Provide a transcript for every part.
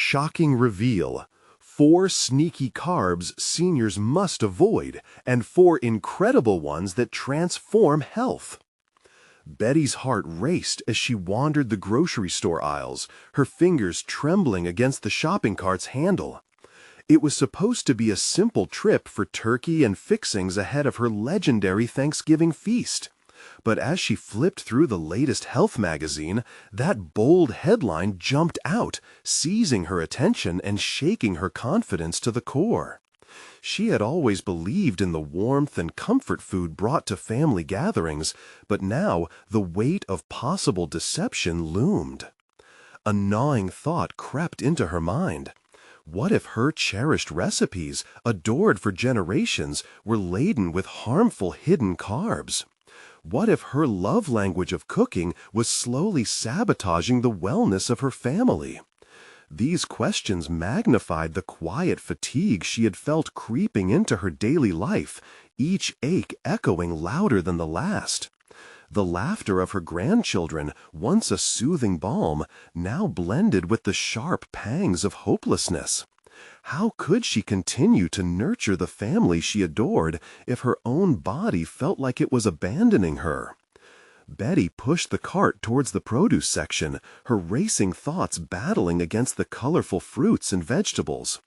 Shocking reveal. 4 sneaky carbs seniors must avoid, and 4 incredible ones that transform health. Betty's heart raced as she wandered the grocery store aisles, her fingers trembling against the shopping cart's handle. It was supposed to be a simple trip for turkey and fixings ahead of her legendary Thanksgiving feast. But as she flipped through the latest health magazine, that bold headline jumped out, seizing her attention and shaking her confidence to the core. She had always believed in the warmth and comfort food brought to family gatherings, but now the weight of possible deception loomed. A gnawing thought crept into her mind. What if her cherished recipes, adored for generations, were laden with harmful hidden carbs? What if her love language of cooking was slowly sabotaging the wellness of her family? These questions magnified the quiet fatigue she had felt creeping into her daily life, each ache echoing louder than the last. The laughter of her grandchildren, once a soothing balm, now blended with the sharp pangs of hopelessness. How could she continue to nurture the family she adored if her own body felt like it was abandoning her? Betty pushed the cart towards the produce section, her racing thoughts battling against the colorful fruits and vegetables.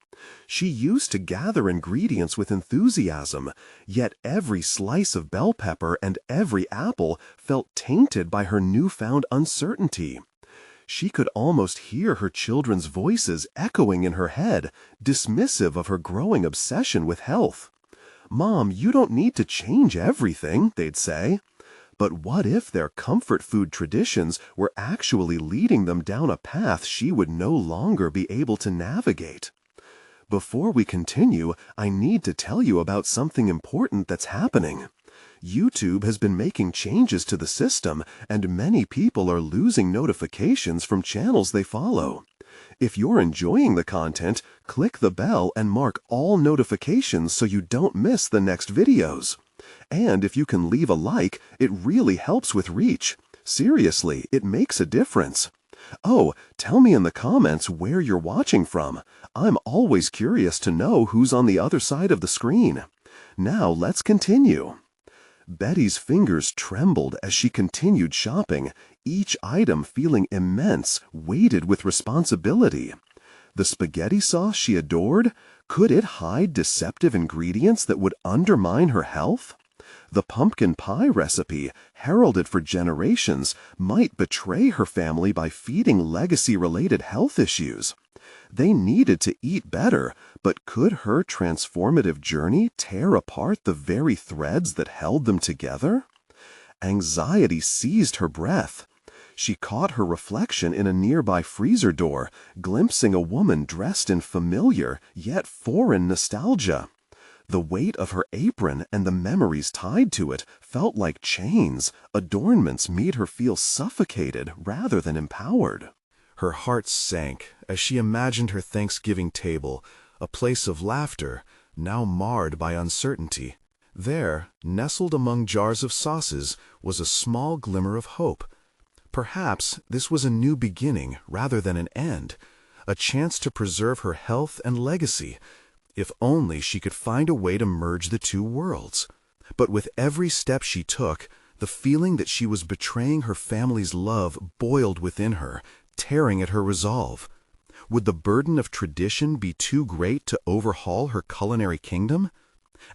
She used to gather ingredients with enthusiasm, yet every slice of bell pepper and every apple felt tainted by her newfound uncertainty. She could almost hear her children's voices echoing in her head, dismissive of her growing obsession with health. "Mom, you don't need to change everything," they'd say. But what if their comfort food traditions were actually leading them down a path she would no longer be able to navigate? Before we continue, I need to tell you about something important that's happening. YouTube has been making changes to the system, and many people are losing notifications from channels they follow. If you're enjoying the content, click the bell and mark all notifications so you don't miss the next videos. And if you can leave a like, it really helps with reach. Seriously, it makes a difference. Oh, tell me in the comments where you're watching from. I'm always curious to know who's on the other side of the screen. Now let's continue. Betty's fingers trembled as she continued shopping, each item feeling immense, weighted with responsibility. The spaghetti sauce she adored? Could it hide deceptive ingredients that would undermine her health? The pumpkin pie recipe, heralded for generations, might betray her family by feeding legacy-related health issues. They needed to eat better, but could her transformative journey tear apart the very threads that held them together? Anxiety seized her breath. She caught her reflection in a nearby freezer door, glimpsing a woman dressed in familiar, yet foreign nostalgia. The weight of her apron and the memories tied to it felt like chains. Adornments made her feel suffocated rather than empowered. Her heart sank as she imagined her Thanksgiving table, a place of laughter, now marred by uncertainty. There, nestled among jars of sauces, was a small glimmer of hope. Perhaps this was a new beginning rather than an end, a chance to preserve her health and legacy, if only she could find a way to merge the two worlds. But with every step she took, the feeling that she was betraying her family's love boiled within her, tearing at her resolve. Would the burden of tradition be too great to overhaul her culinary kingdom?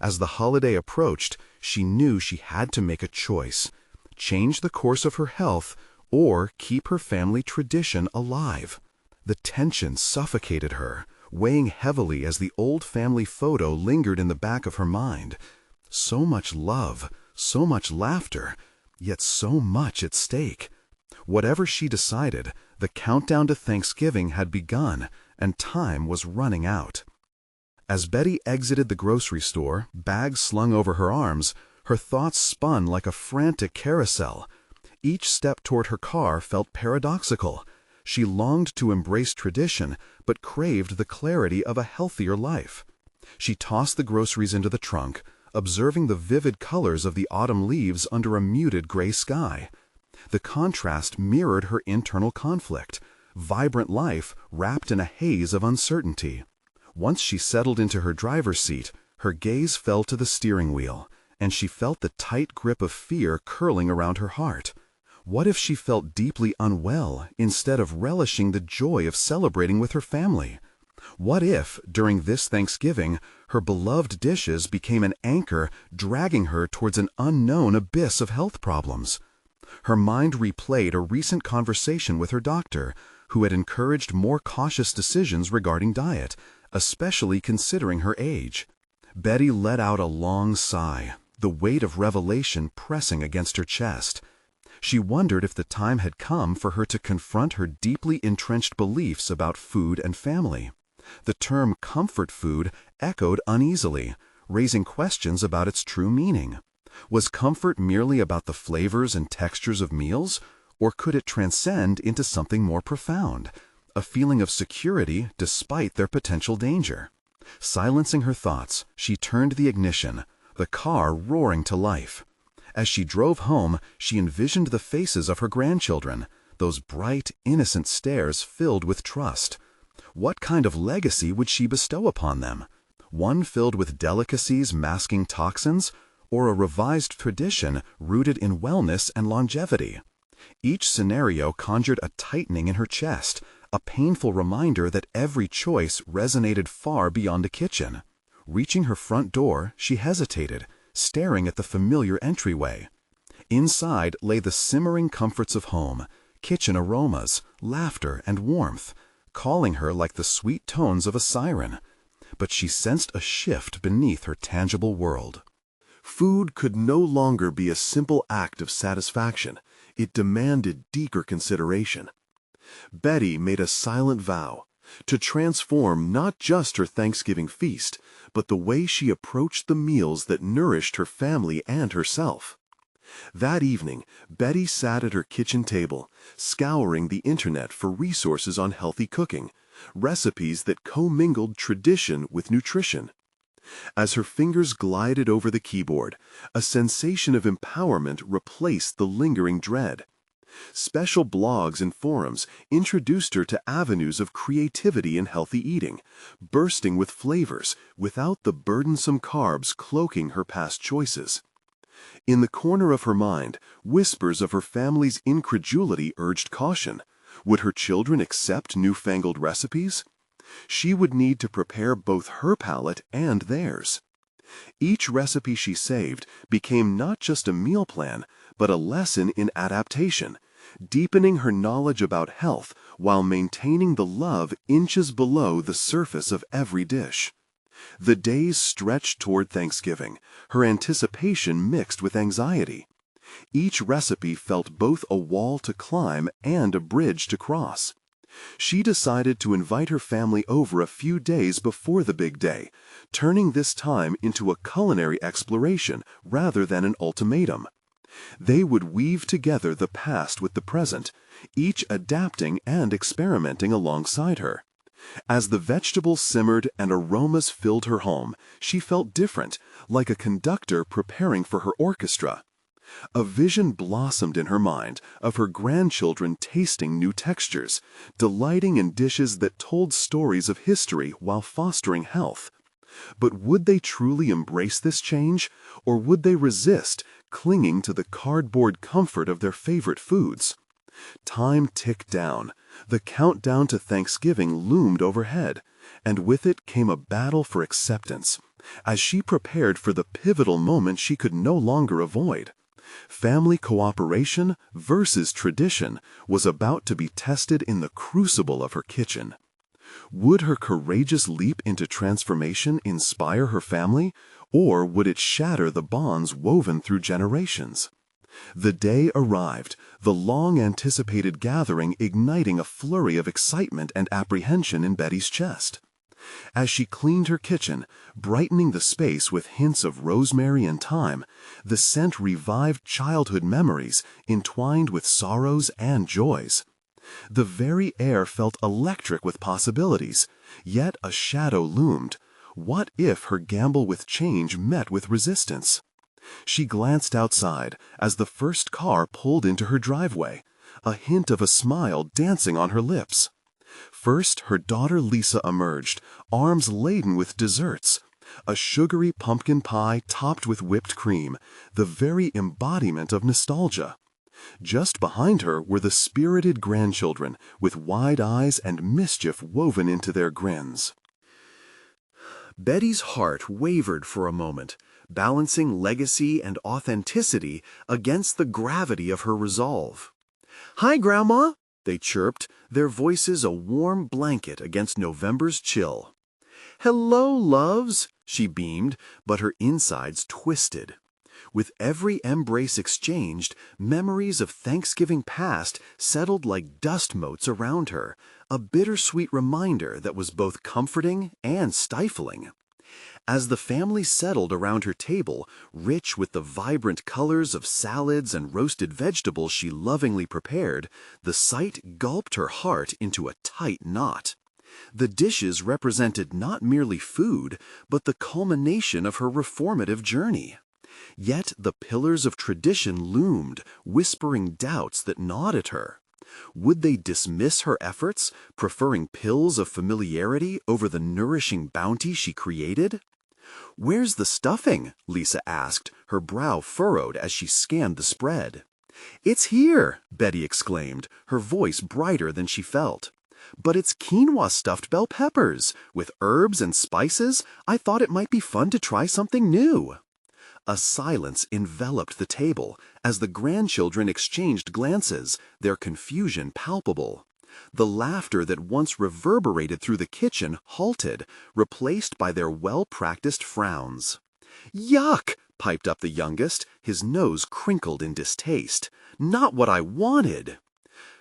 As the holiday approached, she knew she had to make a choice: change the course of her health or keep her family tradition alive. The tension suffocated her, weighing heavily as the old family photo lingered in the back of her mind. So much love, so much laughter, yet so much at stake. Whatever she decided, the countdown to Thanksgiving had begun, and time was running out. As Betty exited the grocery store, bags slung over her arms, her thoughts spun like a frantic carousel. Each step toward her car felt paradoxical. She longed to embrace tradition, but craved the clarity of a healthier life. She tossed the groceries into the trunk, observing the vivid colors of the autumn leaves under a muted gray sky. The contrast mirrored her internal conflict: vibrant life wrapped in a haze of uncertainty. Once she settled into her driver's seat, her gaze fell to the steering wheel, and she felt the tight grip of fear curling around her heart. What if she felt deeply unwell instead of relishing the joy of celebrating with her family? What if, during this Thanksgiving, her beloved dishes became an anchor dragging her towards an unknown abyss of health problems? Her mind replayed a recent conversation with her doctor, who had encouraged more cautious decisions regarding diet, especially considering her age. Betty let out a long sigh, the weight of revelation pressing against her chest. She wondered if the time had come for her to confront her deeply entrenched beliefs about food and family. The term comfort food echoed uneasily, raising questions about its true meaning. Was comfort merely about the flavors and textures of meals, or could it transcend into something more profound, a feeling of security despite their potential danger? Silencing her thoughts, she turned the ignition, the car roaring to life. As she drove home, she envisioned the faces of her grandchildren, those bright, innocent stares filled with trust. What kind of legacy would she bestow upon them? One filled with delicacies masking toxins, or a revised tradition rooted in wellness and longevity? Each scenario conjured a tightening in her chest, a painful reminder that every choice resonated far beyond the kitchen. Reaching her front door, she hesitated, staring at the familiar entryway. Inside lay the simmering comforts of home, kitchen aromas, laughter, and warmth, calling her like the sweet tones of a siren. But she sensed a shift beneath her tangible world. Food could no longer be a simple act of satisfaction. It demanded deeper consideration. Betty made a silent vow to transform not just her Thanksgiving feast, but the way she approached the meals that nourished her family and herself. That evening, Betty sat at her kitchen table, scouring the internet for resources on healthy cooking, recipes that commingled tradition with nutrition. As her fingers glided over the keyboard, a sensation of empowerment replaced the lingering dread. Special blogs and forums introduced her to avenues of creativity in healthy eating, bursting with flavors without the burdensome carbs cloaking her past choices. In the corner of her mind, whispers of her family's incredulity urged caution. Would her children accept newfangled recipes? She would need to prepare both her palate and theirs. Each recipe she saved became not just a meal plan, but a lesson in adaptation, deepening her knowledge about health while maintaining the love inches below the surface of every dish. The days stretched toward Thanksgiving, her anticipation mixed with anxiety. Each recipe felt both a wall to climb and a bridge to cross. She decided to invite her family over a few days before the big day, turning this time into a culinary exploration rather than an ultimatum. They would weave together the past with the present, each adapting and experimenting alongside her. As the vegetables simmered and aromas filled her home, she felt different, like a conductor preparing for her orchestra. A vision blossomed in her mind of her grandchildren tasting new textures, delighting in dishes that told stories of history while fostering health. But would they truly embrace this change, or would they resist, clinging to the cardboard comfort of their favorite foods? Time ticked down. The countdown to Thanksgiving loomed overhead, and with it came a battle for acceptance, as she prepared for the pivotal moment she could no longer avoid. Family cooperation versus tradition was about to be tested in the crucible of her kitchen. Would her courageous leap into transformation inspire her family, or would it shatter the bonds woven through generations? The day arrived, the long-anticipated gathering igniting a flurry of excitement and apprehension in Betty's chest. As she cleaned her kitchen, brightening the space with hints of rosemary and thyme, the scent revived childhood memories entwined with sorrows and joys. The very air felt electric with possibilities, yet a shadow loomed. What if her gamble with change met with resistance? She glanced outside as the first car pulled into her driveway, a hint of a smile dancing on her lips. First, her daughter Lisa emerged, arms laden with desserts. A sugary pumpkin pie topped with whipped cream, the very embodiment of nostalgia. Just behind her were the spirited grandchildren, with wide eyes and mischief woven into their grins. Betty's heart wavered for a moment, balancing legacy and authenticity against the gravity of her resolve. "Hi, Grandma," they chirped, their voices a warm blanket against November's chill. "Hello, loves," she beamed, but her insides twisted. With every embrace exchanged, memories of Thanksgiving past settled like dust motes around her, a bittersweet reminder that was both comforting and stifling. As the family settled around her table, rich with the vibrant colors of salads and roasted vegetables she lovingly prepared, the sight gulped her heart into a tight knot. The dishes represented not merely food, but the culmination of her reformative journey. Yet the pillars of tradition loomed, whispering doubts that gnawed at her. Would they dismiss her efforts, preferring pills of familiarity over the nourishing bounty she created? "Where's the stuffing?" Lisa asked, her brow furrowed as she scanned the spread. "It's here," Betty exclaimed, her voice brighter than she felt. "But it's quinoa stuffed bell peppers. With herbs and spices, I thought it might be fun to try something new." A silence enveloped the table as the grandchildren exchanged glances, their confusion palpable. The laughter that once reverberated through the kitchen halted, replaced by their well-practiced frowns. "Yuck!" piped up the youngest, his nose crinkled in distaste. "Not what I wanted!"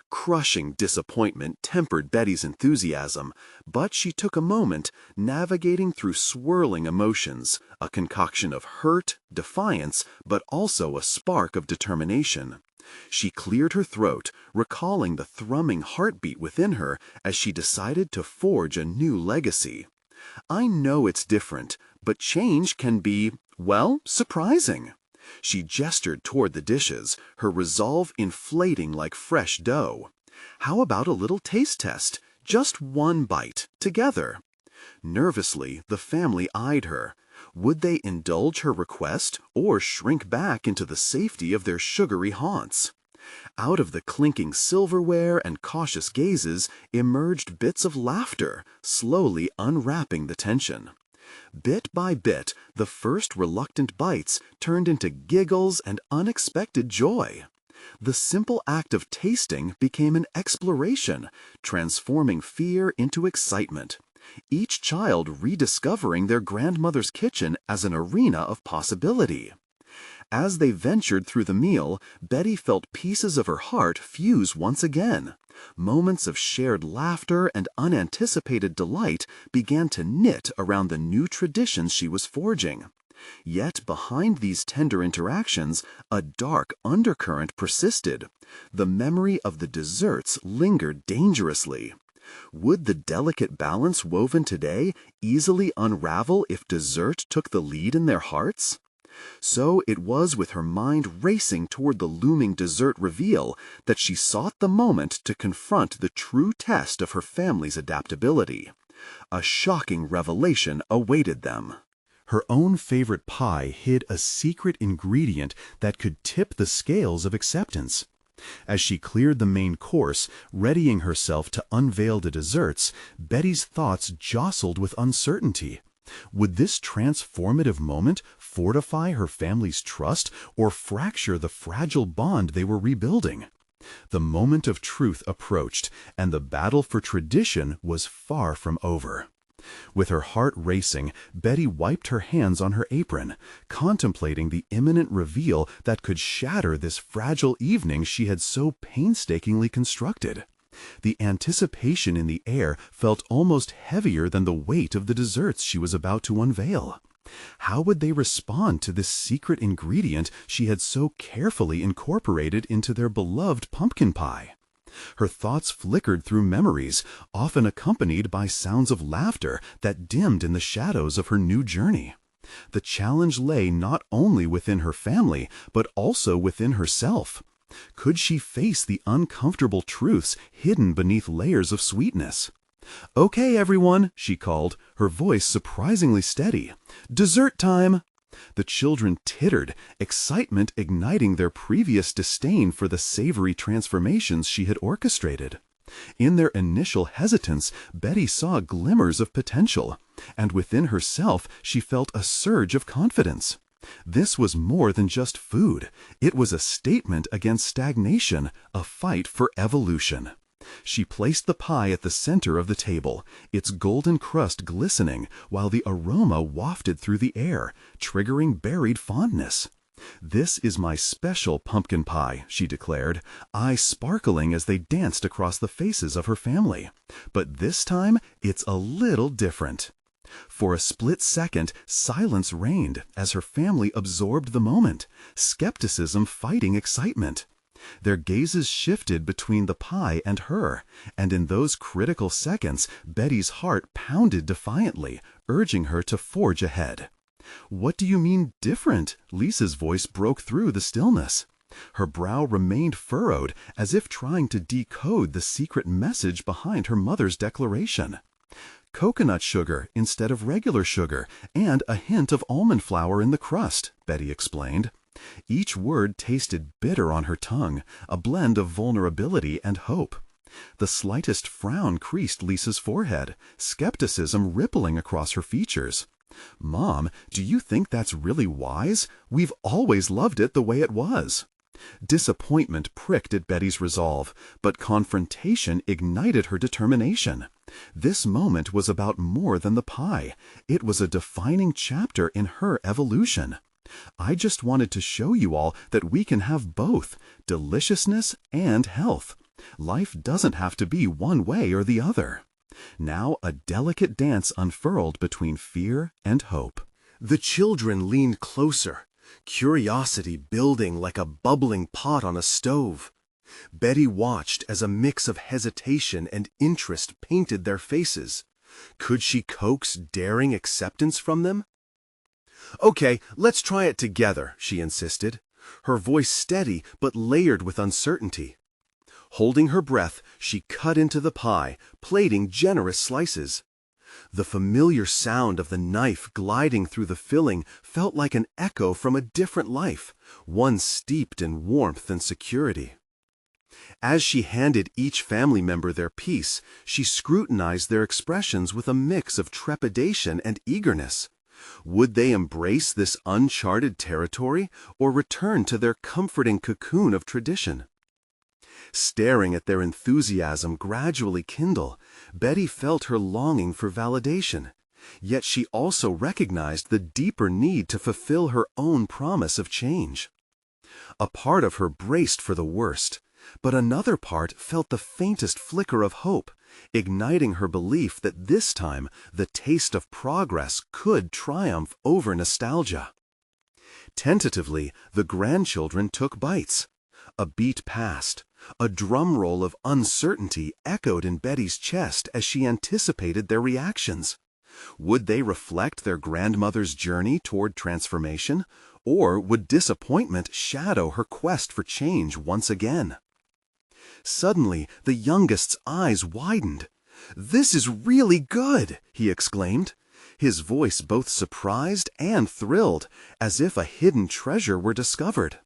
Crushing disappointment tempered Betty's enthusiasm, but she took a moment, navigating through swirling emotions, a concoction of hurt, defiance, but also a spark of determination. She cleared her throat, recalling the thrumming heartbeat within her as she decided to forge a new legacy. "I know it's different, but change can be, well, surprising." She gestured toward the dishes, her resolve inflating like fresh dough. "How about a little taste test? Just one bite, together." Nervously, the family eyed her. Would they indulge her request or shrink back into the safety of their sugary haunts? Out of the clinking silverware and cautious gazes emerged bits of laughter, slowly unwrapping the tension. Bit by bit, the first reluctant bites turned into giggles and unexpected joy. The simple act of tasting became an exploration, transforming fear into excitement. Each child rediscovering their grandmother's kitchen as an arena of possibility. As they ventured through the meal, Betty felt pieces of her heart fuse once again. Moments of shared laughter and unanticipated delight began to knit around the new traditions she was forging. Yet behind these tender interactions, a dark undercurrent persisted. The memory of the desserts lingered dangerously. Would the delicate balance woven today easily unravel if dessert took the lead in their hearts? So it was with her mind racing toward the looming dessert reveal that she sought the moment to confront the true test of her family's adaptability. A shocking revelation awaited them. Her own favorite pie hid a secret ingredient that could tip the scales of acceptance. As she cleared the main course, readying herself to unveil the desserts, Betty's thoughts jostled with uncertainty. Would this transformative moment fortify her family's trust or fracture the fragile bond they were rebuilding? The moment of truth approached, and the battle for tradition was far from over. With her heart racing, Betty wiped her hands on her apron, contemplating the imminent reveal that could shatter this fragile evening she had so painstakingly constructed. The anticipation in the air felt almost heavier than the weight of the desserts she was about to unveil. How would they respond to this secret ingredient she had so carefully incorporated into their beloved pumpkin pie? Her thoughts flickered through memories, often accompanied by sounds of laughter that dimmed in the shadows of her new journey. The challenge lay not only within her family, but also within herself. Could she face the uncomfortable truths hidden beneath layers of sweetness? "Okay, everyone," she called, her voice surprisingly steady. "Dessert time!" The children tittered, excitement igniting their previous disdain for the savory transformations she had orchestrated. In their initial hesitance, Betty saw glimmers of potential, and within herself she felt a surge of confidence. This was more than just food. It was a statement against stagnation, a fight for evolution. She placed the pie at the center of the table, its golden crust glistening, while the aroma wafted through the air, triggering buried fondness. "This is my special pumpkin pie," she declared, eyes sparkling as they danced across the faces of her family. "But this time, it's a little different." For a split second, silence reigned as her family absorbed the moment, skepticism fighting excitement. Their gazes shifted between the pie and her, and in those critical seconds, Betty's heart pounded defiantly, urging her to forge ahead. "What do you mean different?" Lisa's voice broke through the stillness. Her brow remained furrowed, as if trying to decode the secret message behind her mother's declaration. "Coconut sugar instead of regular sugar, and a hint of almond flour in the crust," Betty explained. Each word tasted bitter on her tongue, a blend of vulnerability and hope. The slightest frown creased Lisa's forehead, skepticism rippling across her features. "Mom, do you think that's really wise? We've always loved it the way it was." Disappointment pricked at Betty's resolve, but confrontation ignited her determination. This moment was about more than the pie. It was a defining chapter in her evolution. "I just wanted to show you all that we can have both, deliciousness and health. Life doesn't have to be one way or the other." Now a delicate dance unfurled between fear and hope. The children leaned closer, curiosity building like a bubbling pot on a stove. Betty watched as a mix of hesitation and interest painted their faces. Could she coax daring acceptance from them? "Okay, let's try it together," she insisted, her voice steady but layered with uncertainty. Holding her breath, she cut into the pie, plating generous slices. The familiar sound of the knife gliding through the filling felt like an echo from a different life, one steeped in warmth and security. As she handed each family member their piece, she scrutinized their expressions with a mix of trepidation and eagerness. Would they embrace this uncharted territory or return to their comforting cocoon of tradition? Staring at their enthusiasm gradually kindle, Betty felt her longing for validation. Yet she also recognized the deeper need to fulfill her own promise of change. A part of her braced for the worst, but another part felt the faintest flicker of hope, igniting her belief that this time the taste of progress could triumph over nostalgia. Tentatively, the grandchildren took bites. A beat passed. A drum roll of uncertainty echoed in Betty's chest as she anticipated their reactions. Would they reflect their grandmother's journey toward transformation, or would disappointment shadow her quest for change once again? Suddenly, the youngest's eyes widened. "This is really good!" he exclaimed, his voice both surprised and thrilled, as if a hidden treasure were discovered.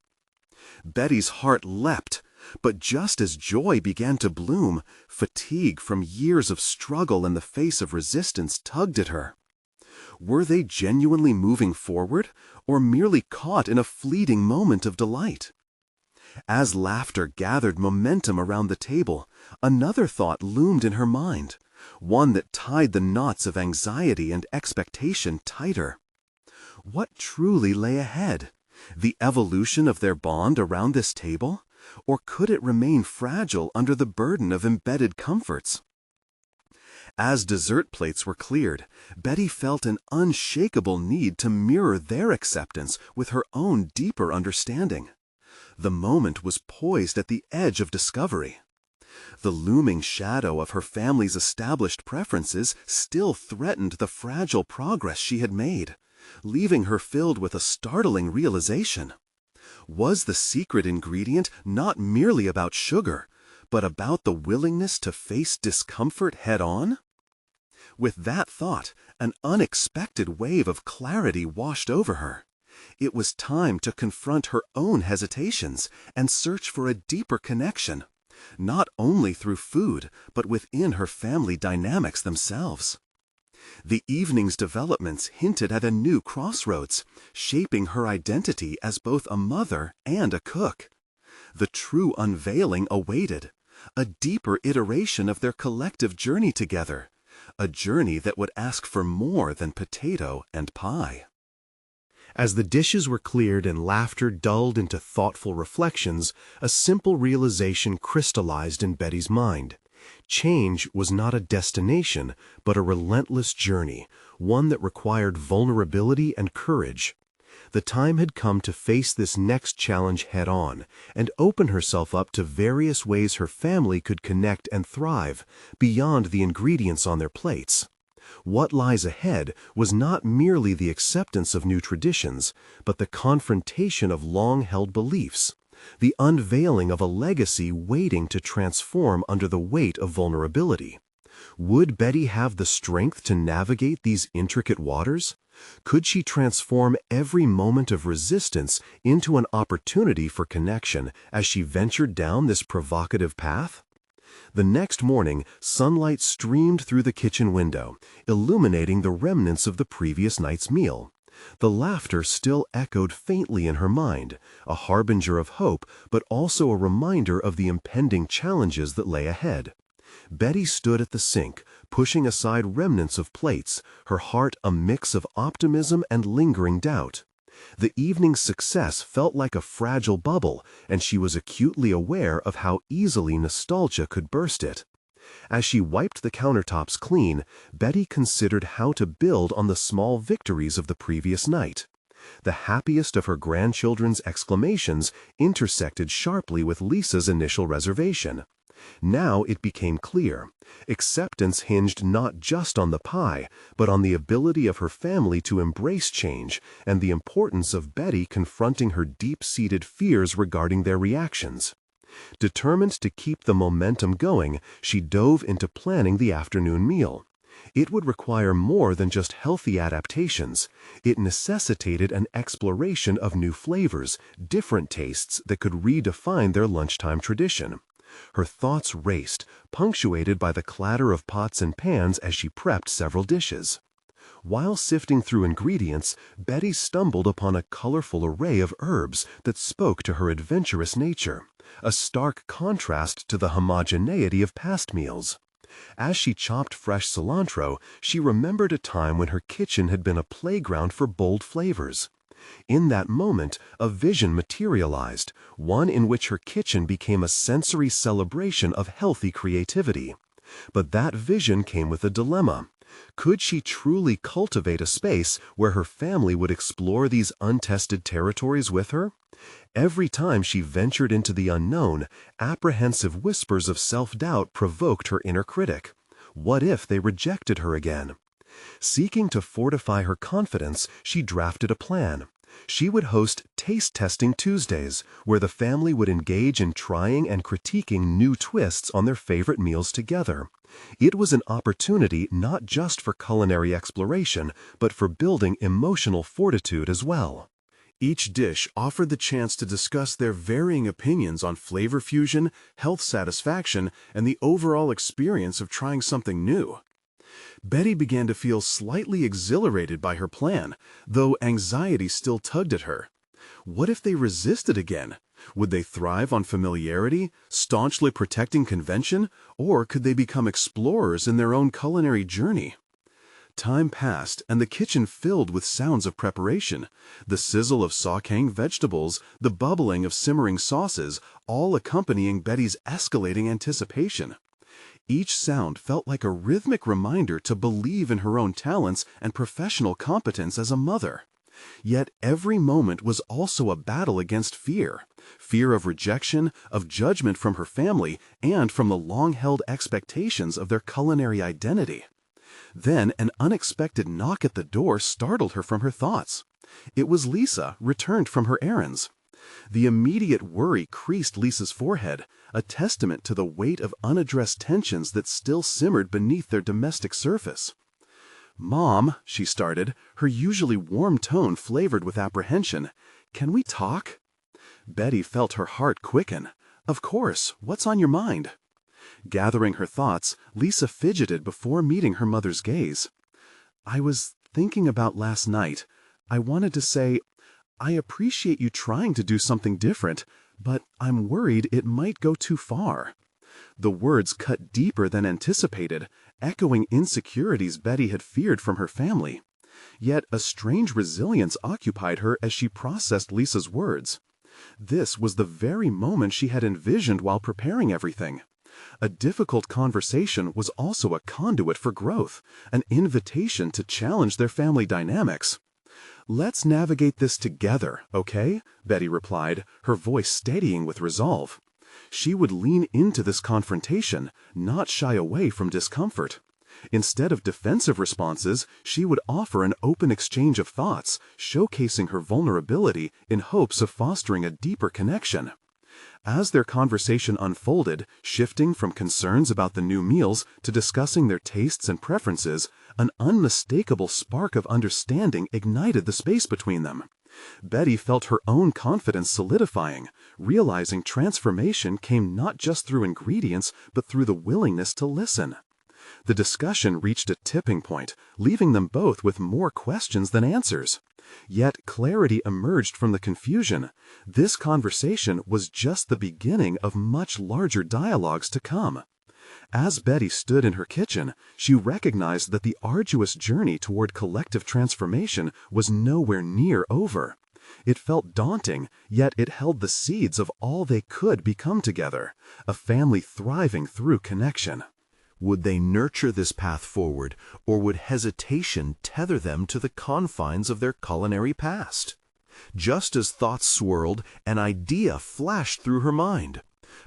Betty's heart leapt, but just as joy began to bloom, fatigue from years of struggle in the face of resistance tugged at her. Were they genuinely moving forward, or merely caught in a fleeting moment of delight? As laughter gathered momentum around the table, another thought loomed in her mind, one that tied the knots of anxiety and expectation tighter. What truly lay ahead? The evolution of their bond around this table? Or could it remain fragile under the burden of embedded comforts? As dessert plates were cleared, Betty felt an unshakable need to mirror their acceptance with her own deeper understanding. The moment was poised at the edge of discovery. The looming shadow of her family's established preferences still threatened the fragile progress she had made, leaving her filled with a startling realization. Was the secret ingredient not merely about sugar, but about the willingness to face discomfort head-on? With that thought, an unexpected wave of clarity washed over her. It was time to confront her own hesitations and search for a deeper connection, not only through food, but within her family dynamics themselves. The evening's developments hinted at a new crossroads, shaping her identity as both a mother and a cook. The true unveiling awaited, a deeper iteration of their collective journey together, a journey that would ask for more than potato and pie. As the dishes were cleared and laughter dulled into thoughtful reflections, a simple realization crystallized in Betty's mind. Change was not a destination, but a relentless journey, one that required vulnerability and courage. The time had come to face this next challenge head-on and open herself up to various ways her family could connect and thrive, beyond the ingredients on their plates. What lies ahead was not merely the acceptance of new traditions, but the confrontation of long-held beliefs, the unveiling of a legacy waiting to transform under the weight of vulnerability. Would Betty have the strength to navigate these intricate waters? Could she transform every moment of resistance into an opportunity for connection as she ventured down this provocative path? The next morning, sunlight streamed through the kitchen window, illuminating the remnants of the previous night's meal. The laughter still echoed faintly in her mind, a harbinger of hope, but also a reminder of the impending challenges that lay ahead. Betty stood at the sink, pushing aside remnants of plates, her heart a mix of optimism and lingering doubt. The evening's success felt like a fragile bubble, and she was acutely aware of how easily nostalgia could burst it. As she wiped the countertops clean, Betty considered how to build on the small victories of the previous night. The happiest of her grandchildren's exclamations intersected sharply with Lisa's initial reservation. Now it became clear. Acceptance hinged not just on the pie, but on the ability of her family to embrace change and the importance of Betty confronting her deep-seated fears regarding their reactions. Determined to keep the momentum going, she dove into planning the afternoon meal. It would require more than just healthy adaptations. It necessitated an exploration of new flavors, different tastes that could redefine their lunchtime tradition. Her thoughts raced, punctuated by the clatter of pots and pans as she prepped several dishes. While sifting through ingredients, Betty stumbled upon a colorful array of herbs that spoke to her adventurous nature, a stark contrast to the homogeneity of past meals. As she chopped fresh cilantro, she remembered a time when her kitchen had been a playground for bold flavors. In that moment, a vision materialized, one in which her kitchen became a sensory celebration of healthy creativity. But that vision came with a dilemma. Could she truly cultivate a space where her family would explore these untested territories with her? Every time she ventured into the unknown, apprehensive whispers of self-doubt provoked her inner critic. What if they rejected her again? Seeking to fortify her confidence, she drafted a plan. She would host Taste Testing Tuesdays, where the family would engage in trying and critiquing new twists on their favorite meals together. It was an opportunity not just for culinary exploration, but for building emotional fortitude as well. Each dish offered the chance to discuss their varying opinions on flavor fusion, health satisfaction, and the overall experience of trying something new. Betty began to feel slightly exhilarated by her plan, though anxiety still tugged at her. What if they resisted again? Would they thrive on familiarity, staunchly protecting convention, or could they become explorers in their own culinary journey? Time passed, and the kitchen filled with sounds of preparation. The sizzle of sautéing vegetables, the bubbling of simmering sauces, all accompanying Betty's escalating anticipation. Each sound felt like a rhythmic reminder to believe in her own talents and professional competence as a mother. Yet every moment was also a battle against fear. Fear of rejection, of judgment from her family, and from the long-held expectations of their culinary identity. Then an unexpected knock at the door startled her from her thoughts. It was Lisa, returned from her errands. The immediate worry creased Lisa's forehead, a testament to the weight of unaddressed tensions that still simmered beneath their domestic surface. "Mom," she started, her usually warm tone flavored with apprehension, "can we talk?" Betty felt her heart quicken. "Of course, what's on your mind?" Gathering her thoughts, Lisa fidgeted before meeting her mother's gaze. "I was thinking about last night. I wanted to say, I appreciate you trying to do something different, but I'm worried it might go too far." The words cut deeper than anticipated, echoing insecurities Betty had feared from her family. Yet a strange resilience occupied her as she processed Lisa's words. This was the very moment she had envisioned while preparing everything. A difficult conversation was also a conduit for growth, an invitation to challenge their family dynamics. "Let's navigate this together, okay?" Betty replied, her voice steadying with resolve. She would lean into this confrontation, not shy away from discomfort. Instead of defensive responses, she would offer an open exchange of thoughts, showcasing her vulnerability in hopes of fostering a deeper connection. As their conversation unfolded, shifting from concerns about the new meals to discussing their tastes and preferences, an unmistakable spark of understanding ignited the space between them. Betty felt her own confidence solidifying, realizing transformation came not just through ingredients, but through the willingness to listen. The discussion reached a tipping point, leaving them both with more questions than answers. Yet clarity emerged from the confusion. This conversation was just the beginning of much larger dialogues to come. As Betty stood in her kitchen, she recognized that the arduous journey toward collective transformation was nowhere near over. It felt daunting, yet it held the seeds of all they could become together, a family thriving through connection. Would they nurture this path forward, or would hesitation tether them to the confines of their culinary past? Just as thoughts swirled, an idea flashed through her mind.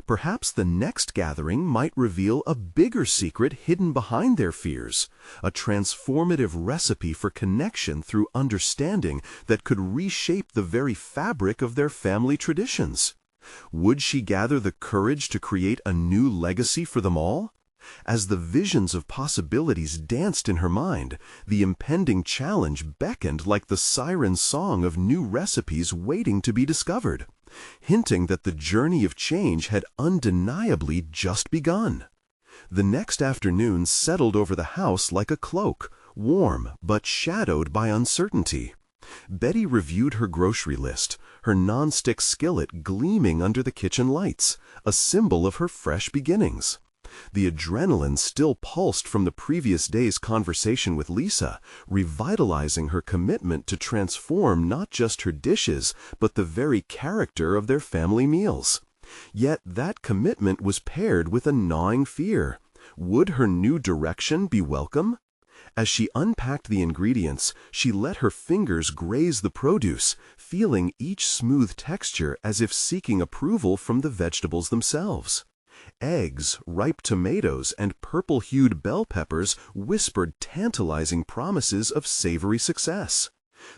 Perhaps the next gathering might reveal a bigger secret hidden behind their fears, a transformative recipe for connection through understanding that could reshape the very fabric of their family traditions. Would she gather the courage to create a new legacy for them all? As the visions of possibilities danced in her mind, the impending challenge beckoned like the siren song of new recipes waiting to be discovered, hinting that the journey of change had undeniably just begun. The next afternoon settled over the house like a cloak, warm but shadowed by uncertainty. Betty reviewed her grocery list, her nonstick skillet gleaming under the kitchen lights, a symbol of her fresh beginnings. The adrenaline still pulsed from the previous day's conversation with Lisa, revitalizing her commitment to transform not just her dishes, but the very character of their family meals. Yet that commitment was paired with a gnawing fear. Would her new direction be welcome? As she unpacked the ingredients, she let her fingers graze the produce, feeling each smooth texture as if seeking approval from the vegetables themselves. Eggs, ripe tomatoes, and purple-hued bell peppers whispered tantalizing promises of savory success.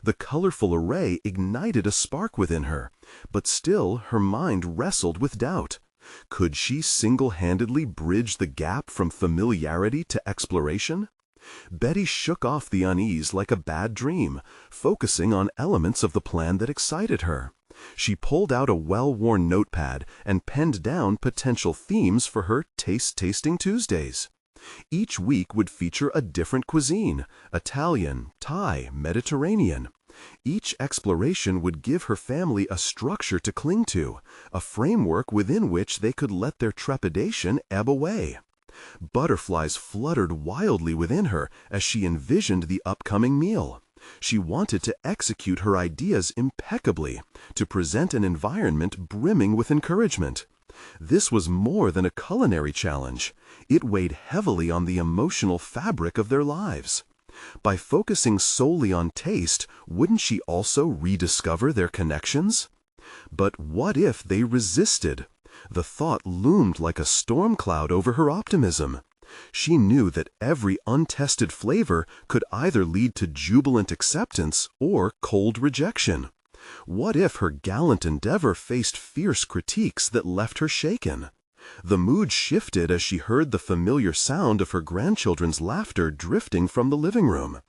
The colorful array ignited a spark within her, but still her mind wrestled with doubt. Could she single-handedly bridge the gap from familiarity to exploration? Betty shook off the unease like a bad dream, focusing on elements of the plan that excited her. She pulled out a well-worn notepad and penned down potential themes for her Taste-Tasting Tuesdays. Each week would feature a different cuisine: Italian, Thai, Mediterranean. Each exploration would give her family a structure to cling to, a framework within which they could let their trepidation ebb away. Butterflies fluttered wildly within her as she envisioned the upcoming meal. She wanted to execute her ideas impeccably, to present an environment brimming with encouragement. This was more than a culinary challenge. It weighed heavily on the emotional fabric of their lives. By focusing solely on taste, wouldn't she also rediscover their connections? But what if they resisted? The thought loomed like a storm cloud over her optimism. She knew that every untested flavor could either lead to jubilant acceptance or cold rejection. What if her gallant endeavor faced fierce critiques that left her shaken? The mood shifted as she heard the familiar sound of her grandchildren's laughter drifting from the living room.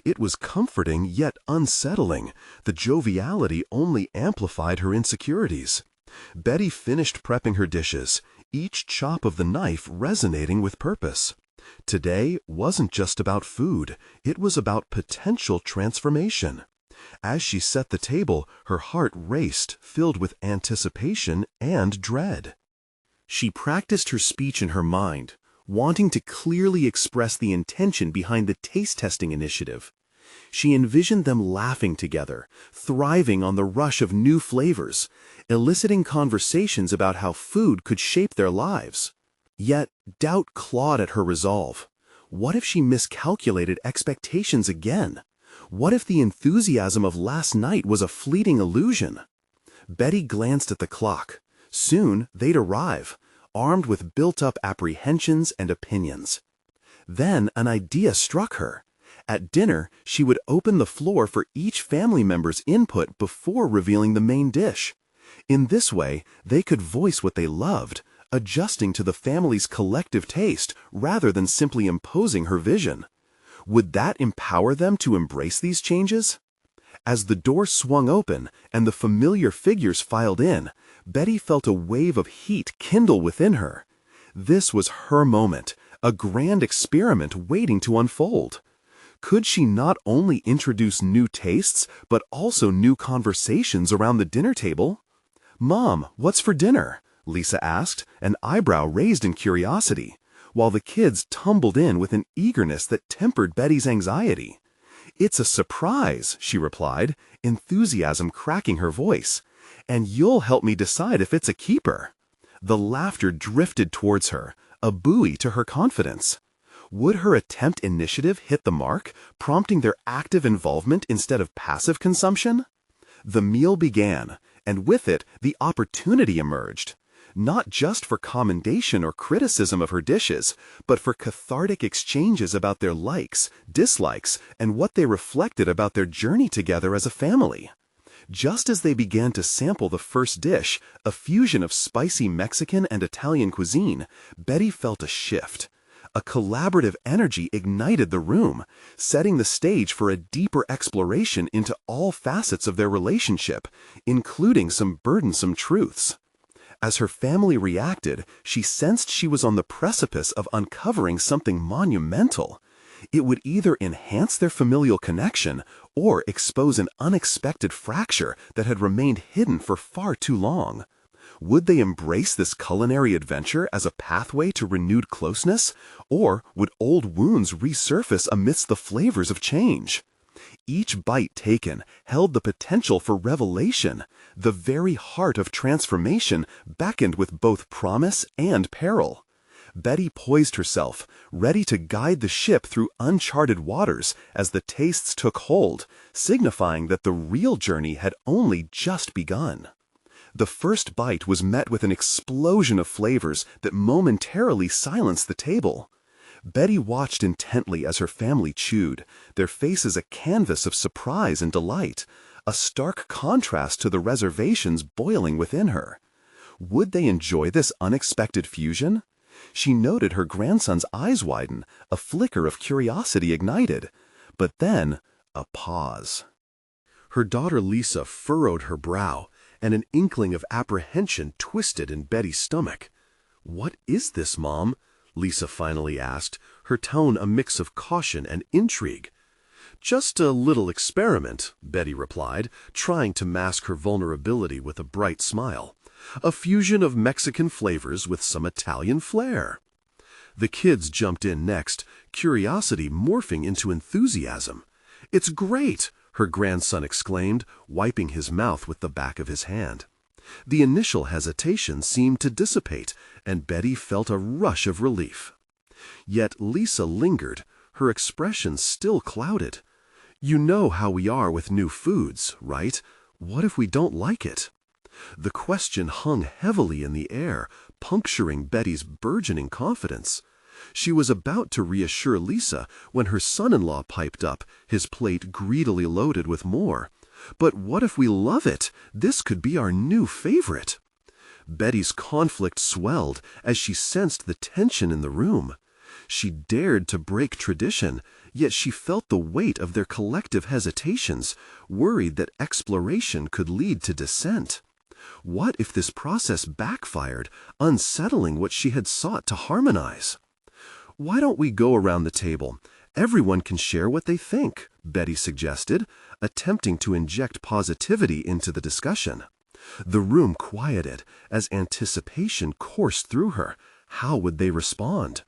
It was comforting yet unsettling. The joviality only amplified her insecurities. Betty finished prepping her dishes, each chop of the knife resonating with purpose. Today wasn't just about food, it was about potential transformation. As she set the table, her heart raced, filled with anticipation and dread. She practiced her speech in her mind, wanting to clearly express the intention behind the taste testing initiative. She envisioned them laughing together, thriving on the rush of new flavors, eliciting conversations about how food could shape their lives. Yet, doubt clawed at her resolve. What if she miscalculated expectations again? What if the enthusiasm of last night was a fleeting illusion? Betty glanced at the clock. Soon they'd arrive, armed with built-up apprehensions and opinions. Then an idea struck her. At dinner, she would open the floor for each family member's input before revealing the main dish. In this way, they could voice what they loved, adjusting to the family's collective taste rather than simply imposing her vision. Would that empower them to embrace these changes? As the door swung open and the familiar figures filed in, Betty felt a wave of heat kindle within her. This was her moment, a grand experiment waiting to unfold. Could she not only introduce new tastes, but also new conversations around the dinner table? "Mom, what's for dinner?" Lisa asked, an eyebrow raised in curiosity, while the kids tumbled in with an eagerness that tempered Betty's anxiety. "It's a surprise," she replied, enthusiasm cracking her voice, "and you'll help me decide if it's a keeper." The laughter drifted towards her, a buoy to her confidence. Would her attempt initiative hit the mark, prompting their active involvement instead of passive consumption? The meal began, and with it, the opportunity emerged. Not just for commendation or criticism of her dishes, but for cathartic exchanges about their likes, dislikes, and what they reflected about their journey together as a family. Just as they began to sample the first dish, a fusion of spicy Mexican and Italian cuisine, Betty felt a shift. A collaborative energy ignited the room, setting the stage for a deeper exploration into all facets of their relationship, including some burdensome truths. As her family reacted, she sensed she was on the precipice of uncovering something monumental. It would either enhance their familial connection or expose an unexpected fracture that had remained hidden for far too long. Would they embrace this culinary adventure as a pathway to renewed closeness, or would old wounds resurface amidst the flavors of change? Each bite taken held the potential for revelation. The very heart of transformation beckoned with both promise and peril. Betty poised herself, ready to guide the ship through uncharted waters as the tastes took hold, signifying that the real journey had only just begun. The first bite was met with an explosion of flavors that momentarily silenced the table. Betty watched intently as her family chewed, their faces a canvas of surprise and delight, a stark contrast to the reservations boiling within her. Would they enjoy this unexpected fusion? She noted her grandson's eyes widen, a flicker of curiosity ignited. But then, a pause. Her daughter Lisa furrowed her brow, and an inkling of apprehension twisted in Betty's stomach. "What is this, Mom?" Lisa finally asked, her tone a mix of caution and intrigue. "Just a little experiment," Betty replied, trying to mask her vulnerability with a bright smile. "A fusion of Mexican flavors with some Italian flair." The kids jumped in next, curiosity morphing into enthusiasm. "It's great!" her grandson exclaimed, wiping his mouth with the back of his hand. The initial hesitation seemed to dissipate, and Betty felt a rush of relief. Yet Lisa lingered, her expression still clouded. "You know how we are with new foods, right? What if we don't like it?" The question hung heavily in the air, puncturing Betty's burgeoning confidence. She was about to reassure Lisa when her son-in-law piped up, his plate greedily loaded with more. But what if we love it? This could be our new favorite. Betty's conflict swelled as she sensed the tension in the room. She dared to break tradition, yet she felt the weight of their collective hesitations, worried that exploration could lead to dissent. What if this process backfired, unsettling what she had sought to harmonize? "Why don't we go around the table? Everyone can share what they think," Betty suggested, attempting to inject positivity into the discussion. The room quieted as anticipation coursed through her. How would they respond?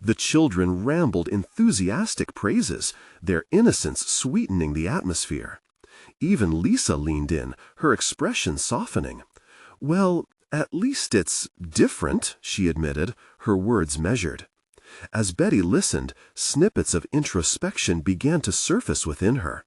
The children rambled enthusiastic praises, their innocence sweetening the atmosphere. Even Lisa leaned in, her expression softening. "Well, at least it's different," she admitted, her words measured. As Betty listened, snippets of introspection began to surface within her.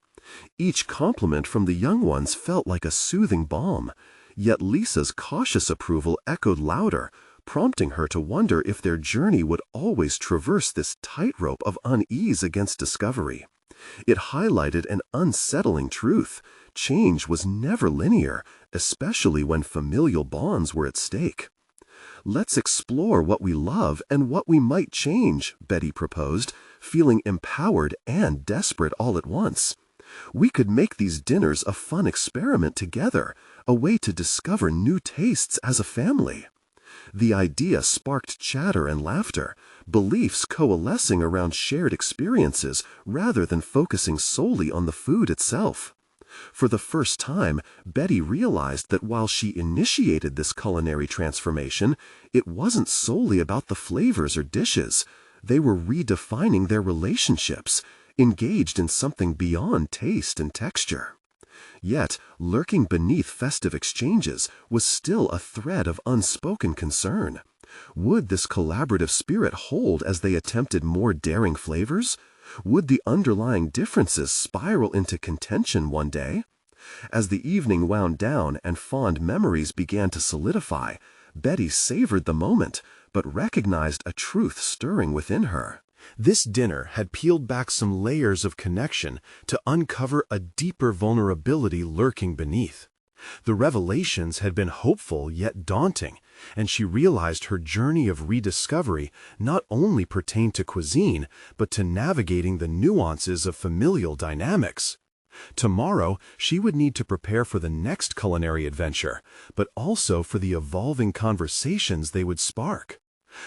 Each compliment from the young ones felt like a soothing balm, yet Lisa's cautious approval echoed louder, prompting her to wonder if their journey would always traverse this tightrope of unease against discovery. It highlighted an unsettling truth: change was never linear, especially when familial bonds were at stake. "Let's explore what we love and what we might change," Betty proposed, feeling empowered and desperate all at once. "We could make these dinners a fun experiment together, a way to discover new tastes as a family." The idea sparked chatter and laughter, beliefs coalescing around shared experiences rather than focusing solely on the food itself. For the first time, Betty realized that while she initiated this culinary transformation, it wasn't solely about the flavors or dishes. They were redefining their relationships, engaged in something beyond taste and texture. Yet, lurking beneath festive exchanges was still a thread of unspoken concern. Would this collaborative spirit hold as they attempted more daring flavors? Would the underlying differences spiral into contention one day? As the evening wound down and fond memories began to solidify, Betty savored the moment, but recognized a truth stirring within her. This dinner had peeled back some layers of connection to uncover a deeper vulnerability lurking beneath. The revelations had been hopeful yet daunting, and she realized her journey of rediscovery not only pertained to cuisine, but to navigating the nuances of familial dynamics. Tomorrow, she would need to prepare for the next culinary adventure, but also for the evolving conversations they would spark.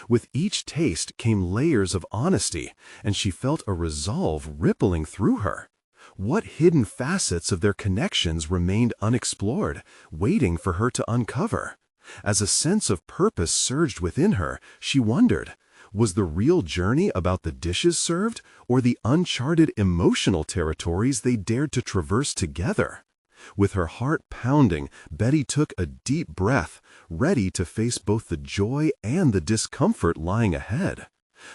With each taste came layers of honesty, and she felt a resolve rippling through her. What hidden facets of their connections remained unexplored, waiting for her to uncover? As a sense of purpose surged within her, she wondered, was the real journey about the dishes served, or the uncharted emotional territories they dared to traverse together? With her heart pounding, Betty took a deep breath, ready to face both the joy and the discomfort lying ahead.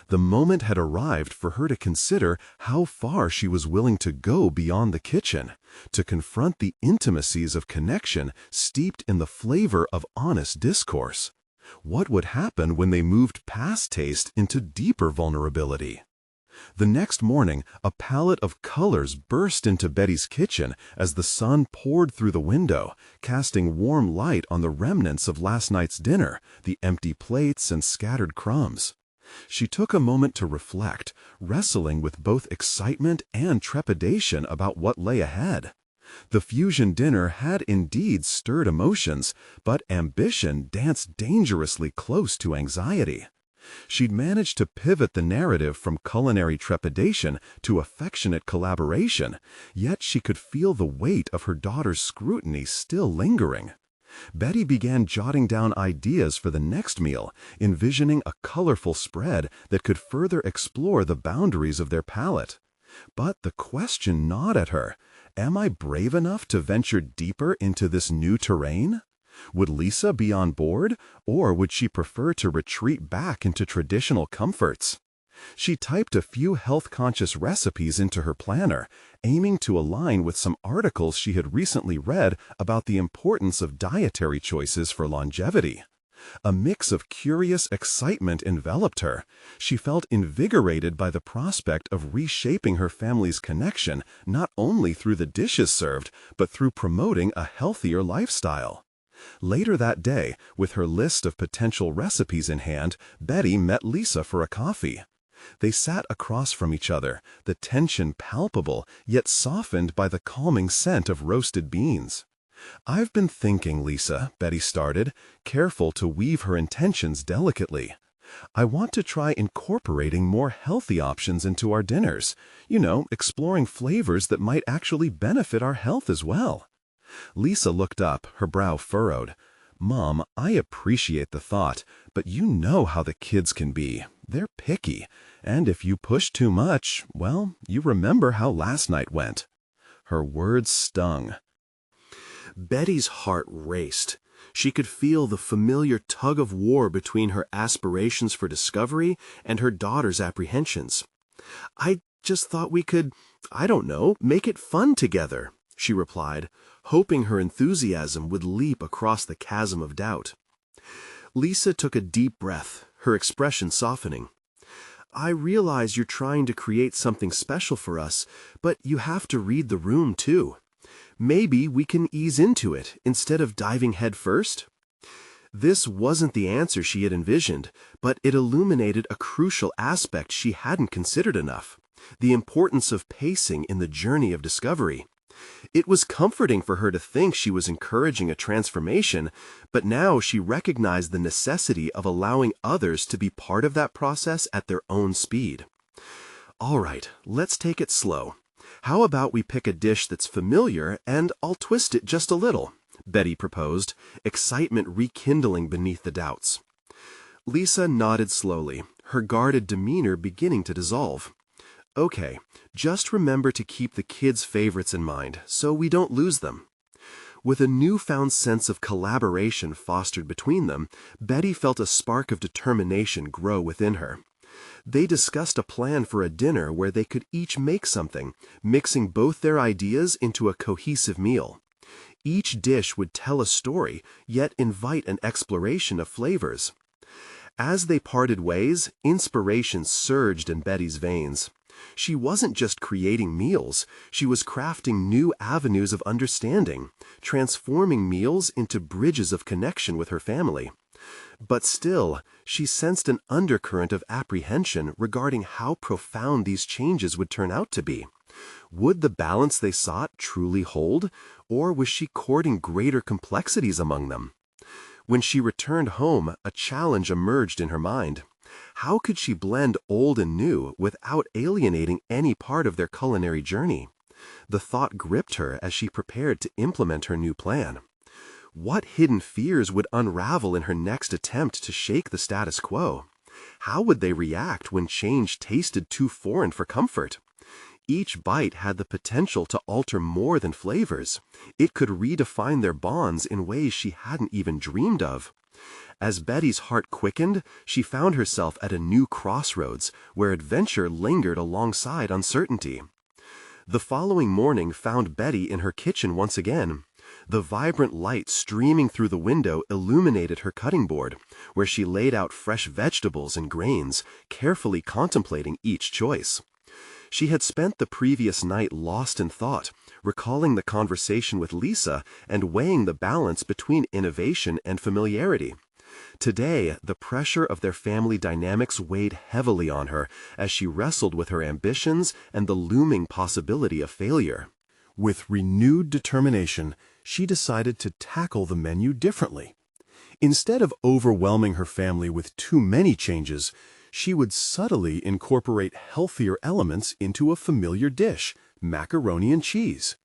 The moment had arrived for her to consider how far she was willing to go beyond the kitchen, to confront the intimacies of connection steeped in the flavor of honest discourse. What would happen when they moved past taste into deeper vulnerability? The next morning, a palette of colors burst into Betty's kitchen as the sun poured through the window, casting warm light on the remnants of last night's dinner, the empty plates and scattered crumbs. She took a moment to reflect, wrestling with both excitement and trepidation about what lay ahead. The fusion dinner had indeed stirred emotions, but ambition danced dangerously close to anxiety. She'd managed to pivot the narrative from culinary trepidation to affectionate collaboration, yet she could feel the weight of her daughter's scrutiny still lingering. Betty began jotting down ideas for the next meal, envisioning a colorful spread that could further explore the boundaries of their palate. But the question gnawed at her: am I brave enough to venture deeper into this new terrain? Would Lisa be on board, or would she prefer to retreat back into traditional comforts? She typed a few health-conscious recipes into her planner, aiming to align with some articles she had recently read about the importance of dietary choices for longevity. A mix of curious excitement enveloped her. She felt invigorated by the prospect of reshaping her family's connection not only through the dishes served, but through promoting a healthier lifestyle. Later that day, with her list of potential recipes in hand, Betty met Lisa for a coffee. They sat across from each other, the tension palpable, yet softened by the calming scent of roasted beans. "I've been thinking, Lisa," Betty started, careful to weave her intentions delicately. "I want to try incorporating more healthy options into our dinners, exploring flavors that might actually benefit our health as well." Lisa looked up, her brow furrowed. "Mom, I appreciate the thought, but you know how the kids can be. They're picky, and if you push too much, well, you remember how last night went." Her words stung. Betty's heart raced. She could feel the familiar tug-of-war between her aspirations for discovery and her daughter's apprehensions. "I just thought we could, make it fun together," she replied, hoping her enthusiasm would leap across the chasm of doubt. Lisa took a deep breath, her expression softening. "I realize you're trying to create something special for us, but you have to read the room too. Maybe we can ease into it instead of diving head first?" This wasn't the answer she had envisioned, but it illuminated a crucial aspect she hadn't considered enough: the importance of pacing in the journey of discovery. It was comforting for her to think she was encouraging a transformation, but now she recognized the necessity of allowing others to be part of that process at their own speed. "All right, let's take it slow. How about we pick a dish that's familiar and I'll twist it just a little," Betty proposed, excitement rekindling beneath the doubts. Lisa nodded slowly, her guarded demeanor beginning to dissolve. "Okay, just remember to keep the kids' favorites in mind, so we don't lose them." With a newfound sense of collaboration fostered between them, Betty felt a spark of determination grow within her. They discussed a plan for a dinner where they could each make something, mixing both their ideas into a cohesive meal. Each dish would tell a story, yet invite an exploration of flavors. As they parted ways, inspiration surged in Betty's veins. She wasn't just creating meals, she was crafting new avenues of understanding, transforming meals into bridges of connection with her family. But still, she sensed an undercurrent of apprehension regarding how profound these changes would turn out to be. Would the balance they sought truly hold, or was she courting greater complexities among them? When she returned home, a challenge emerged in her mind. How could she blend old and new without alienating any part of their culinary journey? The thought gripped her as she prepared to implement her new plan. What hidden fears would unravel in her next attempt to shake the status quo? How would they react when change tasted too foreign for comfort? Each bite had the potential to alter more than flavors. It could redefine their bonds in ways she hadn't even dreamed of. As Betty's heart quickened, she found herself at a new crossroads where adventure lingered alongside uncertainty. The following morning found Betty in her kitchen once again. The vibrant light streaming through the window illuminated her cutting board, where she laid out fresh vegetables and grains, carefully contemplating each choice. She had spent the previous night lost in thought, recalling the conversation with Lisa and weighing the balance between innovation and familiarity. Today, the pressure of their family dynamics weighed heavily on her as she wrestled with her ambitions and the looming possibility of failure. With renewed determination, she decided to tackle the menu differently. Instead of overwhelming her family with too many changes, she would subtly incorporate healthier elements into a familiar dish, macaroni and cheese.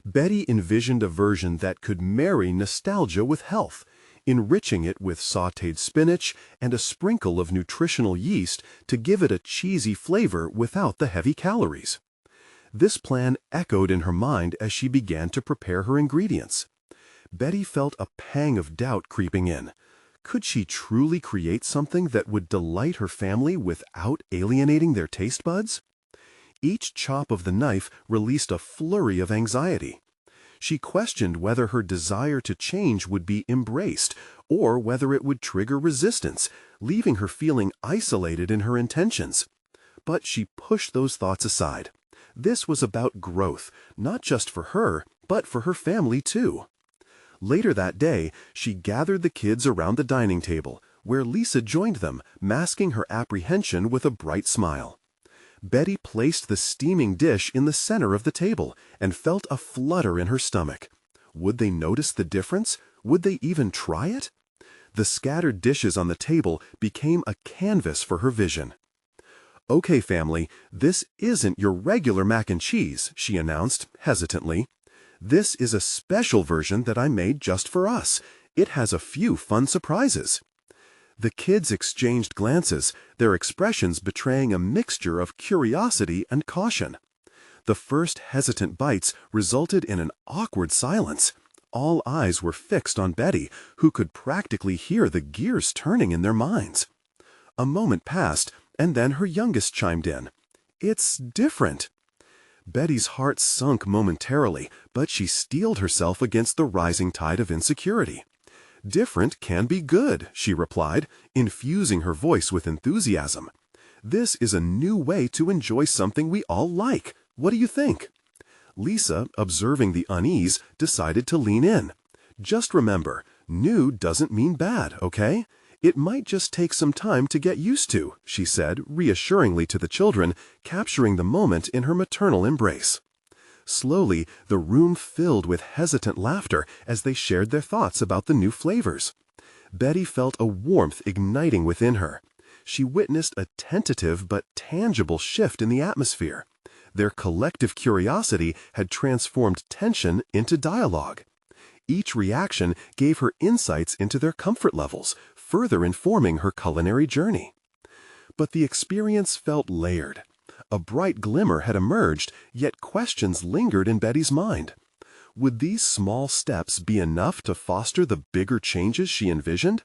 Betty envisioned a version that could marry nostalgia with health, enriching it with sautéed spinach and a sprinkle of nutritional yeast to give it a cheesy flavor without the heavy calories. This plan echoed in her mind as she began to prepare her ingredients. Betty felt a pang of doubt creeping in. Could she truly create something that would delight her family without alienating their taste buds? Each chop of the knife released a flurry of anxiety. She questioned whether her desire to change would be embraced, or whether it would trigger resistance, leaving her feeling isolated in her intentions. But she pushed those thoughts aside. This was about growth, not just for her, but for her family too. Later that day, she gathered the kids around the dining table, where Lisa joined them, masking her apprehension with a bright smile. Betty placed the steaming dish in the center of the table and felt a flutter in her stomach. Would they notice the difference? Would they even try it? The scattered dishes on the table became a canvas for her vision. "Okay, family, this isn't your regular mac and cheese," she announced, hesitantly. "This is a special version that I made just for us. It has a few fun surprises." The kids exchanged glances, their expressions betraying a mixture of curiosity and caution. The first hesitant bites resulted in an awkward silence. All eyes were fixed on Betty, who could practically hear the gears turning in their minds. A moment passed, and then her youngest chimed in. "It's different." Betty's heart sunk momentarily, but she steeled herself against the rising tide of insecurity. "Different can be good," she replied, infusing her voice with enthusiasm. "This is a new way to enjoy something we all like. What do you think?" Lisa, observing the unease, decided to lean in. "Just remember, new doesn't mean bad, okay? It might just take some time to get used to," she said reassuringly to the children, capturing the moment in her maternal embrace. Slowly, the room filled with hesitant laughter as they shared their thoughts about the new flavors. Betty felt a warmth igniting within her. She witnessed a tentative but tangible shift in the atmosphere. Their collective curiosity had transformed tension into dialogue. Each reaction gave her insights into their comfort levels, further informing her culinary journey. But the experience felt layered. A bright glimmer had emerged, yet questions lingered in Betty's mind. Would these small steps be enough to foster the bigger changes she envisioned?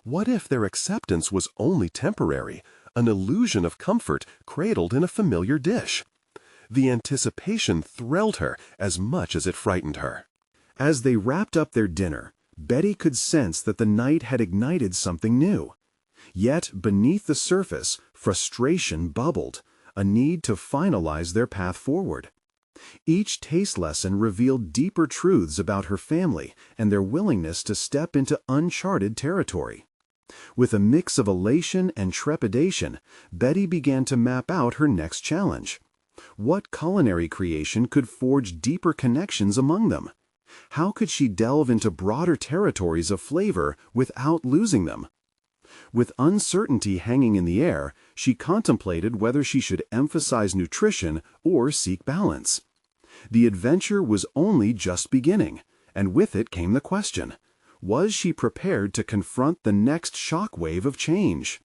What if their acceptance was only temporary, an illusion of comfort cradled in a familiar dish? The anticipation thrilled her as much as it frightened her. As they wrapped up their dinner, Betty could sense that the night had ignited something new. Yet, beneath the surface, frustration bubbled, a need to finalize their path forward. Each taste lesson revealed deeper truths about her family and their willingness to step into uncharted territory. With a mix of elation and trepidation, Betty began to map out her next challenge. What culinary creation could forge deeper connections among them? How could she delve into broader territories of flavor without losing them? With uncertainty hanging in the air, she contemplated whether she should emphasize nutrition or seek balance. The adventure was only just beginning, and with it came the question: was she prepared to confront the next shockwave of change?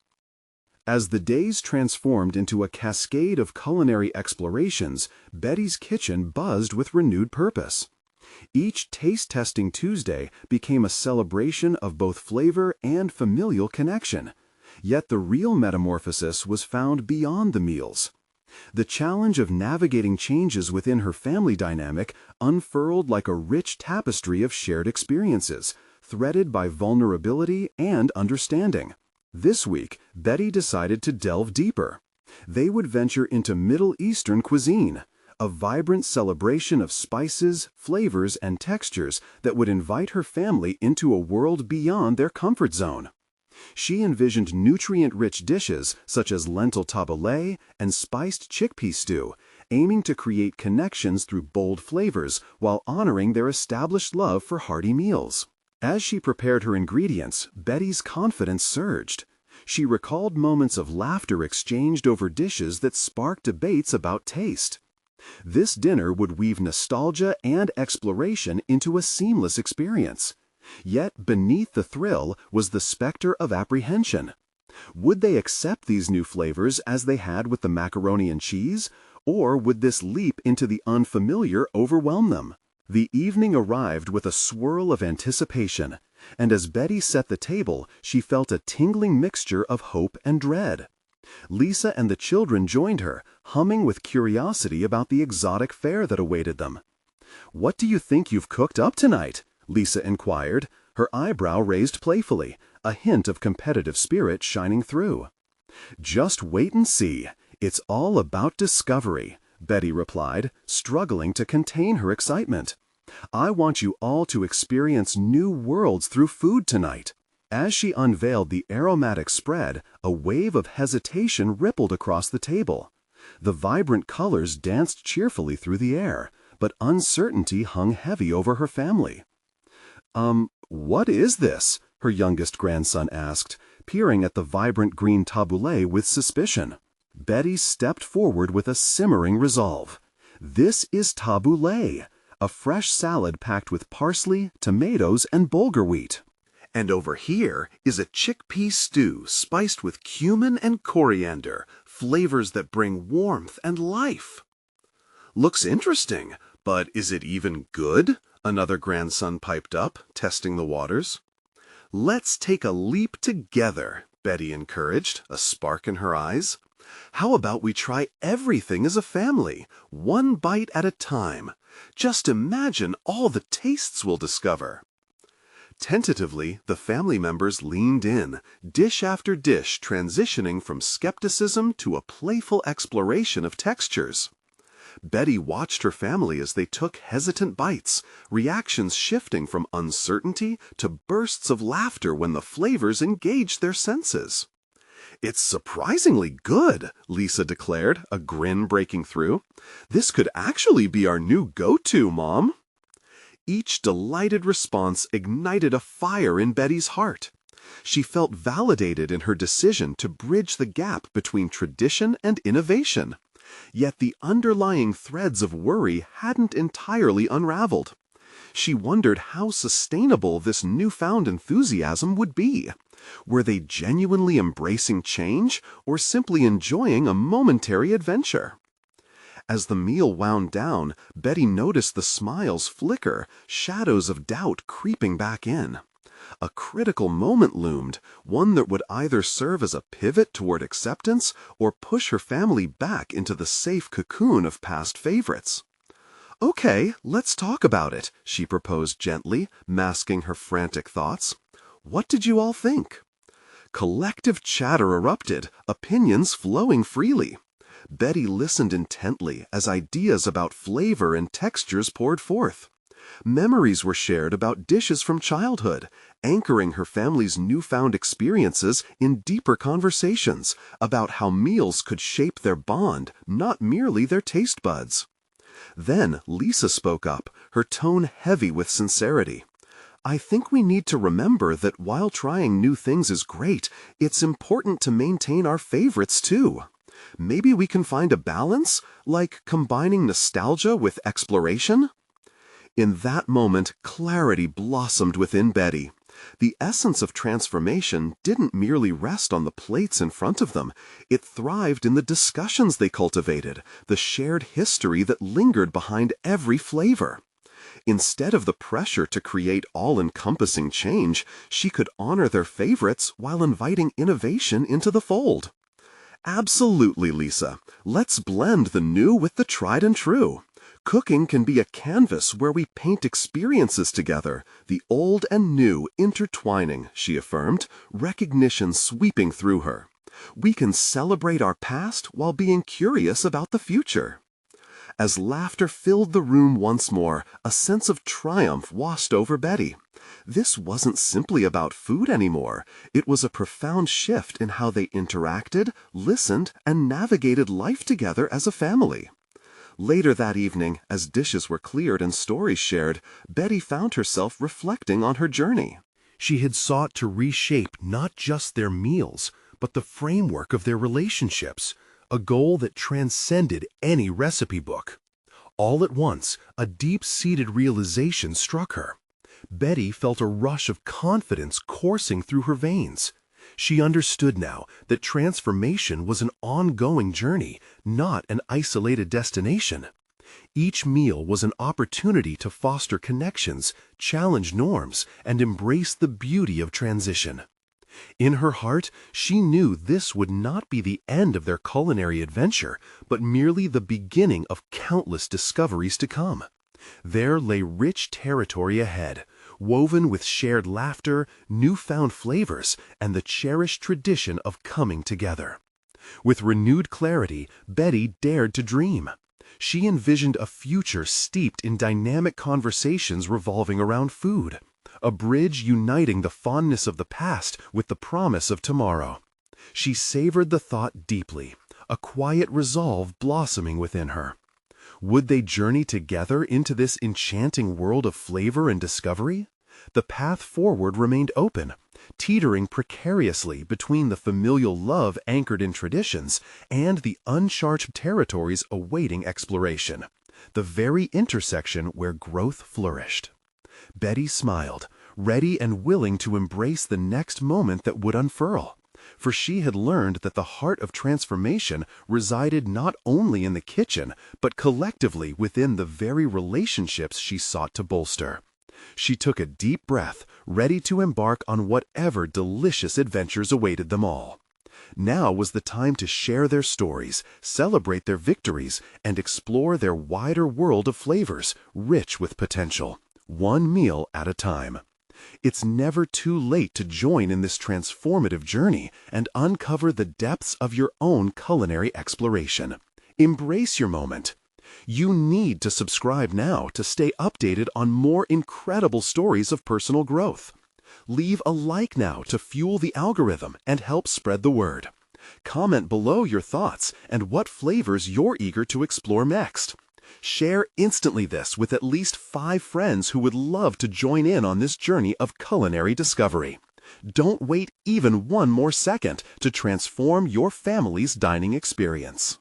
As the days transformed into a cascade of culinary explorations, Betty's kitchen buzzed with renewed purpose. Each taste-testing Tuesday became a celebration of both flavor and familial connection. Yet the real metamorphosis was found beyond the meals. The challenge of navigating changes within her family dynamic unfurled like a rich tapestry of shared experiences, threaded by vulnerability and understanding. This week, Betty decided to delve deeper. They would venture into Middle Eastern cuisine, a vibrant celebration of spices, flavors, and textures that would invite her family into a world beyond their comfort zone. She envisioned nutrient-rich dishes such as lentil tabbouleh and spiced chickpea stew, aiming to create connections through bold flavors while honoring their established love for hearty meals. As she prepared her ingredients, Betty's confidence surged. She recalled moments of laughter exchanged over dishes that sparked debates about taste. This dinner would weave nostalgia and exploration into a seamless experience. Yet beneath the thrill was the specter of apprehension. Would they accept these new flavors as they had with the macaroni and cheese, or would this leap into the unfamiliar overwhelm them? The evening arrived with a swirl of anticipation, and as Betty set the table, she felt a tingling mixture of hope and dread. Lisa and the children joined her, humming with curiosity about the exotic fare that awaited them. "What do you think you've cooked up tonight?" Lisa inquired, her eyebrow raised playfully, a hint of competitive spirit shining through. "Just wait and see. It's all about discovery," Betty replied, struggling to contain her excitement. "I want you all to experience new worlds through food tonight." As she unveiled the aromatic spread, a wave of hesitation rippled across the table. The vibrant colors danced cheerfully through the air, but uncertainty hung heavy over her family. What is this?" her youngest grandson asked, peering at the vibrant green tabbouleh with suspicion. Betty stepped forward with a simmering resolve. "This is tabbouleh, a fresh salad packed with parsley, tomatoes, and bulgur wheat. And over here is a chickpea stew spiced with cumin and coriander, flavors that bring warmth and life." "Looks interesting, but is it even good?" another grandson piped up, testing the waters. "Let's take a leap together," Betty encouraged, a spark in her eyes. "How about we try everything as a family, one bite at a time? Just imagine all the tastes we'll discover." Tentatively, the family members leaned in, dish after dish transitioning from skepticism to a playful exploration of textures. Betty watched her family as they took hesitant bites, reactions shifting from uncertainty to bursts of laughter when the flavors engaged their senses. "It's surprisingly good," Lisa declared, a grin breaking through. "This could actually be our new go-to, Mom." Each delighted response ignited a fire in Betty's heart. She felt validated in her decision to bridge the gap between tradition and innovation. Yet the underlying threads of worry hadn't entirely unraveled. She wondered how sustainable this newfound enthusiasm would be. Were they genuinely embracing change or simply enjoying a momentary adventure? As the meal wound down, Betty noticed the smiles flicker, shadows of doubt creeping back in. A critical moment loomed, one that would either serve as a pivot toward acceptance or push her family back into the safe cocoon of past favorites. "Okay, let's talk about it," she proposed gently, masking her frantic thoughts. "What did you all think?" Collective chatter erupted, opinions flowing freely. Betty listened intently as ideas about flavor and textures poured forth. Memories were shared about dishes from childhood, anchoring her family's newfound experiences in deeper conversations about how meals could shape their bond, not merely their taste buds. Then Lisa spoke up, her tone heavy with sincerity. "I think we need to remember that while trying new things is great, it's important to maintain our favorites too. Maybe we can find a balance, like combining nostalgia with exploration?" In that moment, clarity blossomed within Betty. The essence of transformation didn't merely rest on the plates in front of them. It thrived in the discussions they cultivated, the shared history that lingered behind every flavor. Instead of the pressure to create all-encompassing change, she could honor their favorites while inviting innovation into the fold. "Absolutely, Lisa. Let's blend the new with the tried and true. Cooking can be a canvas where we paint experiences together, the old and new intertwining," she affirmed, recognition sweeping through her. "We can celebrate our past while being curious about the future." As laughter filled the room once more, a sense of triumph washed over Betty. This wasn't simply about food anymore. It was a profound shift in how they interacted, listened, and navigated life together as a family. Later that evening, as dishes were cleared and stories shared, Betty found herself reflecting on her journey. She had sought to reshape not just their meals, but the framework of their relationships, a goal that transcended any recipe book. All at once, a deep-seated realization struck her. Betty felt a rush of confidence coursing through her veins. She understood now that transformation was an ongoing journey, not an isolated destination. Each meal was an opportunity to foster connections, challenge norms, and embrace the beauty of transition. In her heart, she knew this would not be the end of their culinary adventure, but merely the beginning of countless discoveries to come. There lay rich territory ahead, woven with shared laughter, newfound flavors, and the cherished tradition of coming together. With renewed clarity, Betty dared to dream. She envisioned a future steeped in dynamic conversations revolving around food, a bridge uniting the fondness of the past with the promise of tomorrow. She savored the thought deeply, a quiet resolve blossoming within her. Would they journey together into this enchanting world of flavor and discovery? The path forward remained open, teetering precariously between the familial love anchored in traditions and the uncharted territories awaiting exploration, the very intersection where growth flourished. Betty smiled, ready and willing to embrace the next moment that would unfurl. For she had learned that the heart of transformation resided not only in the kitchen, but collectively within the very relationships she sought to bolster. She took a deep breath, ready to embark on whatever delicious adventures awaited them all. Now was the time to share their stories, celebrate their victories, and explore their wider world of flavors, rich with potential, one meal at a time. It's never too late to join in this transformative journey and uncover the depths of your own culinary exploration. Embrace your moment. You need to subscribe now to stay updated on more incredible stories of personal growth. Leave a like now to fuel the algorithm and help spread the word. Comment below your thoughts and what flavors you're eager to explore next. Share instantly this with at least 5 friends who would love to join in on this journey of culinary discovery. Don't wait even one more second to transform your family's dining experience.